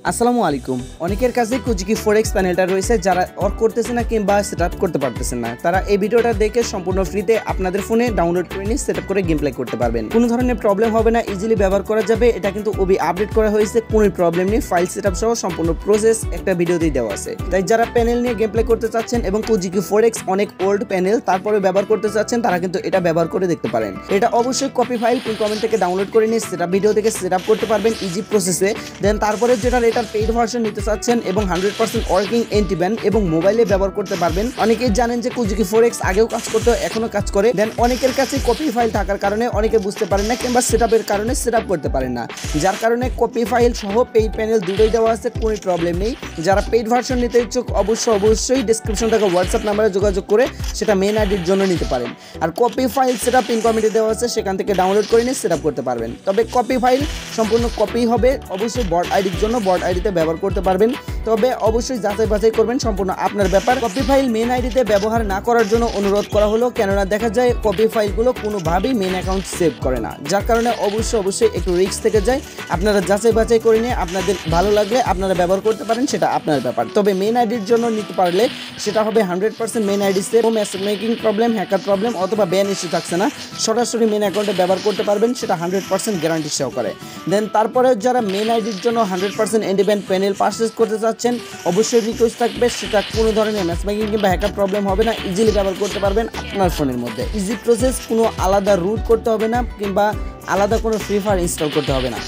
আসসালামু আলাইকুম। অনেকের কাছে কুজিকি ফরেক্স প্যানেলটা রয়েছে, যারা ওয়ার্ক করতেছে না কিংবা সেটআপ করতে পারতেছেন না, তারা এই ভিডিওটা দেখে সম্পূর্ণ ফ্রিতে আপনাদের ফোনে ডাউনলোড করে নিয়ে সেটআপ করে গেম প্লে করতে পারবেন। কোনো ধরনের প্রবলেম হবে না, ইজিলি ব্যবহার করা যাবে। এটা কিন্তু ওবি আপডেট করা হয়েছে, কোনো প্রবলেম নেই। ফাইল সেটআপ সহ সম্পূর্ণ প্রসেস একটা ভিডিওতেই দেওয়া আছে। তাই যারা প্যানেল নিয়ে গেম প্লে করতে চাচ্ছেন এবং কুজিকি ফরেক্স অনেক ওল্ড প্যানেল তারপরে ব্যবহার করতে চাচ্ছেন, তারা কিন্তু এটা ব্যবহার করে দেখতে পারেন। এটা অবশ্যই কপি ফাইল পিন কমেন্ট থেকে ডাউনলোড করে নিয়ে সেটআপ ভিডিও থেকে সেটআপ করতে পারবেন ইজি প্রসেসে। দেন তারপরে যেটা এটার পেইড ভার্সন নিতে চাচ্ছেন এবং 100% ওয়ার্কিং এন্টি ব্যান এবং মোবাইলে ব্যবহার করতে পারবেন। অনেকেই জানেন যে কুজিকি ফরেক্স আগেও কাজ করতে, এখনো কাজ করে। দেন অনেকের কাছে কপি ফাইল থাকার কারণে অনেকে বুঝতে পারেন না কিংবা সেটআপের কারণে সেটআপ করতে পারেন না, যার কারণে কপি ফাইল সহ পেইড প্যানেল দুটোই দেওয়া আছে, কোনো প্রবলেম নেই। যারা পেইড ভার্সন নিতে ইচ্ছুক অবশ্যই ডেসক্রিপশন থেকে হোয়াটসঅ্যাপ নাম্বারে যোগাযোগ করে সেটা মেন আইডির জন্য নিতে পারেন। আর কপি ফাইল সেটআপ পিন কমেন্টে দেওয়া আছে, সেখান থেকে ডাউনলোড করে নিয়ে সেটআপ করতে পারবেন। তবে কপি ফাইল সম্পূর্ণ কপি হবে, অবশ্যই বট আইডির জন্য বট আইডিতে ব্যবহার করতে পারবেন। তবে অবশ্যই যাচাই বাছাই করবেন, সম্পূর্ণ আপনার ব্যাপার। কপি ফাইল মেন আইডিতে ব্যবহার না করার জন্য অনুরোধ করা হলো, কেননা দেখা যায় কপি ফাইলগুলো কোনোভাবেই মেন অ্যাকাউন্ট সেভ করে না, যার কারণে অবশ্যই একটু রিস্ক থেকে যায়। আপনারা যাচাই বাছাই করে নিয়ে আপনাদের ভালো লাগলে আপনারা ব্যবহার করতে পারেন, সেটা আপনার ব্যাপার। তবে মেন আইডির জন্য নিতে পারলে সেটা হবে 100% main ID save. Message making problem, hacker problem অথবা ব্যান ইস্যু থাকছে না, সরাসরি মেন অ্যাকাউন্টে ব্যবহার করতে পারবেন, সেটা 100% গ্যারান্টি সহকারে। দেন তারপরে যারা মেন আইডির জন্য 100% ইন্ডিপেন্ডেন্ট প্যানেল পারচেজ করতে চাচ্ছেন, অবশ্যই রিকোয়েস্ট থাকবে সেটা কোনো ধরনের ম্যাচ মেকিং কিংবা হ্যাকার প্রবলেম হবে না, ইজিলি ব্যবহার করতে পারবেন আপনার ফোনের মধ্যে। ইজি প্রসেস, কোনো আলাদা রুট করতে হবে না কিংবা আলাদা কোনো ফ্রি ফায়ার ইনস্টল করতে হবে না।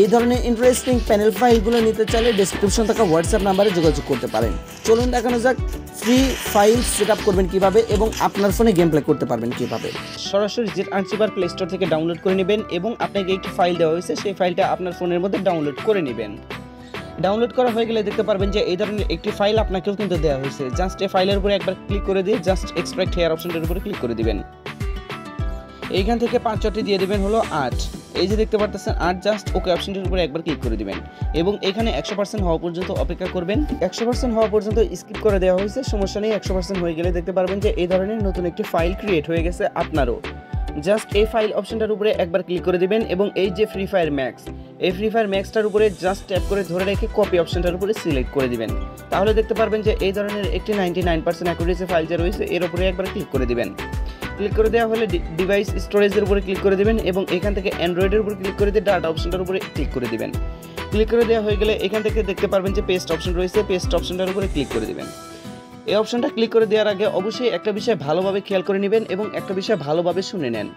এই ধরনের ইন্টারেস্টিং প্যানেল ফাইলগুলো নিতে চাইলে ডেসক্রিপশন থাকা হোয়াটসঅ্যাপ নাম্বারে যোগাযোগ করতে পারেন। চলুন দেখানো যাক ফ্রি ফাইল সেটআপ করবেন কিভাবে এবং আপনার ফোনে গেম প্লে করতে পারবেন কিভাবে। সরাসরি জেট আনসিভার প্লে স্টোর থেকে ডাউনলোড করে নেবেন এবং আপনাকে একটি ফাইল দেওয়া হয়েছে, সেই ফাইলটা আপনার ফোনের মধ্যে ডাউনলোড করে নেবেন। ডাউনলোড করা হয়ে গেলে দেখতে পারবেন যে এই ধরনের একটি ফাইল আপনাকেও কিন্তু দেওয়া হয়েছে। জাস্ট এই ফাইলের উপরে একবার ক্লিক করে দিয়ে জাস্ট এক্সট্রাক্ট হেয়ার অপশনটার উপরে ক্লিক করে দিবেন। এইখান থেকে 5টি দিয়ে দেবেন হলো 8, এই যে দেখতে পারতেছেন 8, জাস্ট ওকে অপশনটির উপরে একবার ক্লিক করে দিবেন এবং এখানে 100% হওয়া পর্যন্ত অপেক্ষা করবেন। 100% হওয়া পর্যন্ত স্কিপ করে দেওয়া হয়েছে, সমস্যা নেই। 100% হয়ে গেলে দেখতে পারবেন যে এই ধরনের নতুন একটি ফাইল ক্রিয়েট হয়ে গেছে আপনারও। জাস্ট এই ফাইল অপশনটার উপরে একবার ক্লিক করে দিবেন এবং এই যে ফ্রি ফায়ার ম্যাক্স, এই ফ্রি ফায়ার ম্যাক্সটার উপরে জাস্ট ট্যাপ করে ধরে রেখে কপি অপশনটার উপরে সিলেক্ট করে দিবেন। তাহলে দেখতে পারবেন যে এই ধরনের একটি 99% অ্যাকুরেসি ফাইল যে রয়েছে এর উপরে একবার ক্লিক করে দিবেন। ক্লিক করে দেওয়া হলে ডিভাইস স্টোরেজের উপরে ক্লিক করে দিবেন এবং এখান থেকে অ্যান্ড্রয়েডের উপরে ক্লিক করে দিয়ে ডাটা অপশনটার উপরে ক্লিক করে দিবেন। ক্লিক করে দেওয়া হয়ে গেলে এখান থেকে দেখতে পারবেন যে পেস্ট অপশন রয়েছে, পেস্ট অপশনটার উপরে ক্লিক করে দিবেন। এই অপশনটা ক্লিক করে দেওয়ার আগে অবশ্যই একটা বিষয় ভালোভাবে খেয়াল করে নেবেন এবং একটা বিষয় ভালোভাবে শুনে নেন।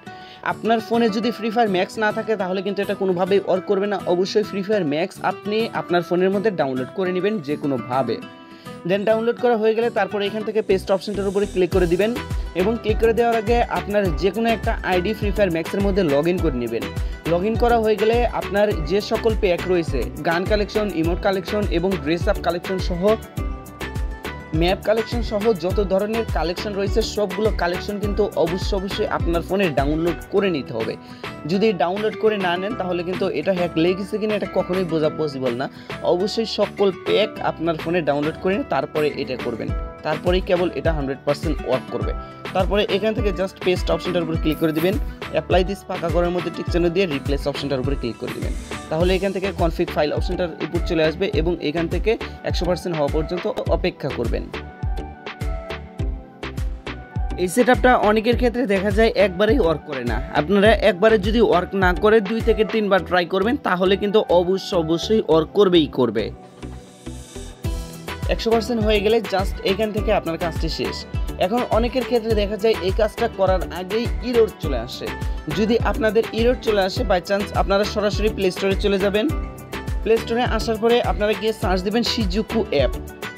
আপনার ফোনে যদি ফ্রি ফায়ার ম্যাক্স না থাকে তাহলে কিন্তু এটা কোনোভাবেই ওয়ার্ক করবে না। অবশ্যই ফ্রি ফায়ার ম্যাক্স আপনি আপনার ফোনের মধ্যে ডাউনলোড করে নেবেন যে কোনোভাবে। দেন ডাউনলোড করা হয়ে গেলে তারপরে এখান থেকে পেস্ট অপশনটার উপরে ক্লিক করে দিবেন এবং ক্লিক করে দেওয়ার আগে আপনার যে কোনো একটা আইডি ফ্রি ফায়ার ম্যাক্সের মধ্যে লগ ইন করে নেবেন। লগ ইন করা হয়ে গেলে আপনার যে সকল প্যাক রয়েছে, গান কালেকশন, ইমোট কালেকশন এবং ড্রেস আপ কালেকশন সহ ম্যাপ কালেকশন সহ যত ধরনের কালেকশন রয়েছে সবগুলো কালেকশন কিন্তু অবশ্যই আপনার ফোনে ডাউনলোড করে নিতে হবে। যদি ডাউনলোড করে না নেন তাহলে কিন্তু এটা হ্যাক লেগেছে কিনা এটা কখনোই বোঝা পসিবল না। অবশ্যই সকল প্যাক আপনার ফোনে ডাউনলোড করে তারপরে এটা করবেন, তারপরেই কেবল এটা 100% ওয়ার্ক করবে। তারপরে এখান থেকে জাস্ট পেস্ট অপশনটার উপরে ক্লিক করে দিবেন, অ্যাপ্লাই দিস ফাঁকা ঘরের মধ্যে টিক চিহ্ন দিয়ে রিপ্লেস অপশনটার উপরে ক্লিক করে দিবেন। তাহলে এখান থেকে কনফিগ ফাইল অপশনটার উপর চলে আসবে এবং এখান থেকে 100% হওয়া পর্যন্ত অপেক্ষা করবেন। এই সেটআপটা অনেকের ক্ষেত্রে দেখা যায় একবারেই ওয়ার্ক করে না। আপনারা একবারে যদি ওয়ার্ক না করে 2 থেকে 3 বার ট্রাই করবেন তাহলে কিন্তু অবশ্যই ওয়ার্ক করবে। 100% হয়ে গেলে জাস্ট এখান থেকে আপনার কাজটি শেষ। এখন অনেকের ক্ষেত্রে দেখা যায় এই কাজটা করার আগেই ইরর চলে আসে। যদি আপনাদের ইরর চলে আসে বাই চান্স, আপনারা সরাসরি প্লে স্টোরে চলে যাবেন। প্লে স্টোরে আসার পরে আপনারা গিয়ে সার্চ দেবেন শিজুকু অ্যাপ।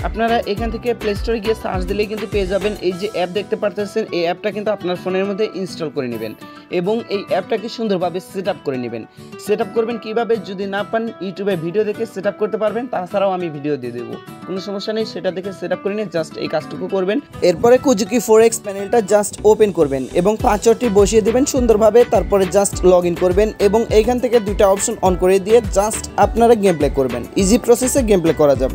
আপনারা এখান থেকে প্লে স্টোরে গিয়ে সার্চ দিলেই কিন্তু পেয়ে যাবেন। এই যে অ্যাপ দেখতে পারতেছেন, এই অ্যাপটা কিন্তু আপনার ফোনের মধ্যে ইনস্টল করে নেবেন এবং এই অ্যাপটাকে সুন্দরভাবে সেট আপ করে নেবেন। সেট আপ করবেন কীভাবে, যদি না পান ইউটিউবে ভিডিও দেখে সেট আপ করতে পারবেন, তাছাড়াও আমি ভিডিও দিয়ে দেবো, কোনো সমস্যা নেই। সেটা দেখে সেট আপ করে নিয়ে জাস্ট এই কাজটুকু করবেন। এরপরে কুজিকি ফরেক্স প্যানেলটা জাস্ট ওপেন করবেন এবং পাসওয়ার্ডটি বসিয়ে দেবেন সুন্দরভাবে। তারপরে জাস্ট লগ ইন করবেন এবং এইখান থেকে 2টা অপশন অন করে দিয়ে জাস্ট আপনারা গেম প্লে করবেন। ইজি প্রসেসে গেম প্লে করা যাবে।